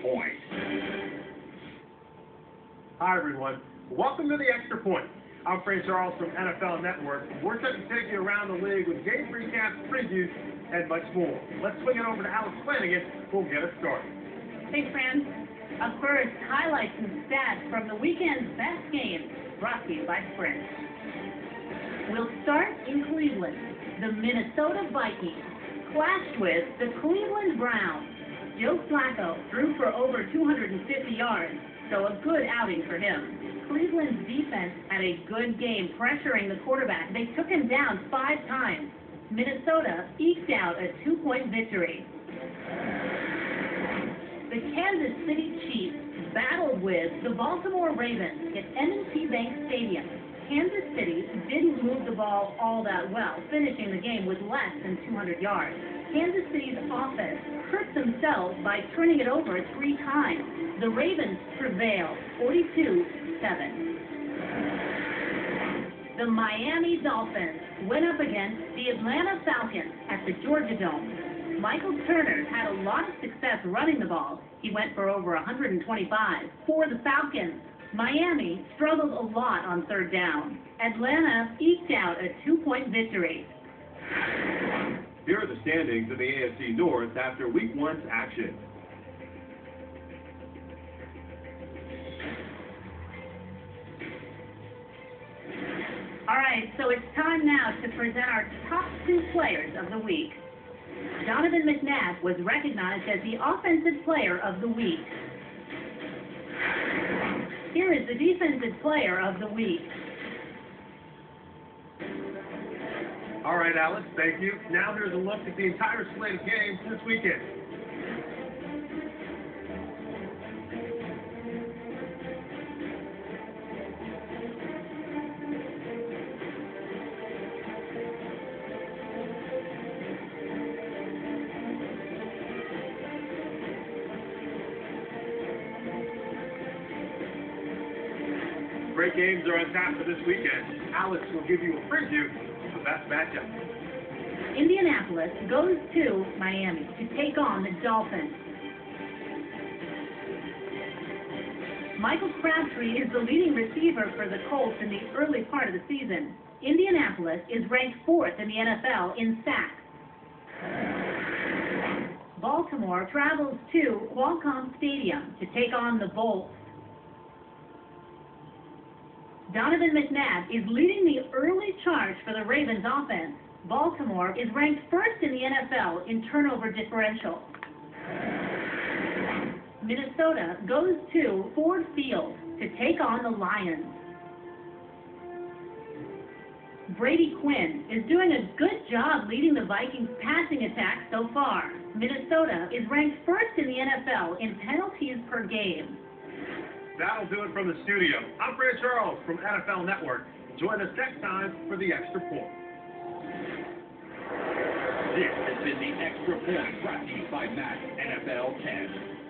Point. Hi, everyone. Welcome to the Extra Point. I'm Frank Charles from NFL Network. We're set to take you around the league with game recaps, previews, and much more. Let's swing it over to Alex Flanagan, who'll get us started. Thanks, Fran. Up first, highlights and stats from the weekend's best games, brought to you by Sprint. We'll start in Cleveland. The Minnesota Vikings clashed with the Cleveland Browns. Joe Flacco threw for over 250 yards, so a good outing for him. Cleveland's defense had a good game pressuring the quarterback. They took him down 5 times. Minnesota eked out a 2-point victory. The Kansas City Chiefs battled with the Baltimore Ravens at M&T Bank Stadium. Kansas City didn't move the ball all that well, finishing the game with less than 200 yards. Kansas City's offense hurt themselves by turning it over 3 times. The Ravens prevailed 42-7. The Miami Dolphins went up against the Atlanta Falcons at the Georgia Dome. Michael Turner had a lot of success running the ball. He went for over 125. For the Falcons, Miami struggled a lot on 3rd down. Atlanta eked out a 2-point victory. Here are the standings in the AFC North after Week 1's action. All right, so it's time now to present our top 2 players of the week. Donovan McNabb was recognized as the Offensive Player of the Week. Here is the Defensive Player of the Week. All right, Alex, thank you. Now here's a look at the entire slate of games this weekend. Great games are on tap for this weekend. Alex will give you a preview of the best matchup. Indianapolis goes to Miami to take on the Dolphins. Michael Crabtree is the leading receiver for the Colts in the early part of the season. Indianapolis is ranked 4th in the NFL in sacks. Baltimore travels to Qualcomm Stadium to take on the Bolts. Donovan McNabb is leading the early charge for the Ravens offense. Baltimore is ranked 1st in the NFL in turnover differential. Minnesota goes to Ford Field to take on the Lions. Brady Quinn is doing a good job leading the Vikings passing attack so far. Minnesota is ranked 1st in the NFL in penalties per game. That'll do it from the studio. I'm Fran Charles from NFL Network. Join us next time for the Extra Point. This has been the Extra Point, brought to you by Max NFL 10.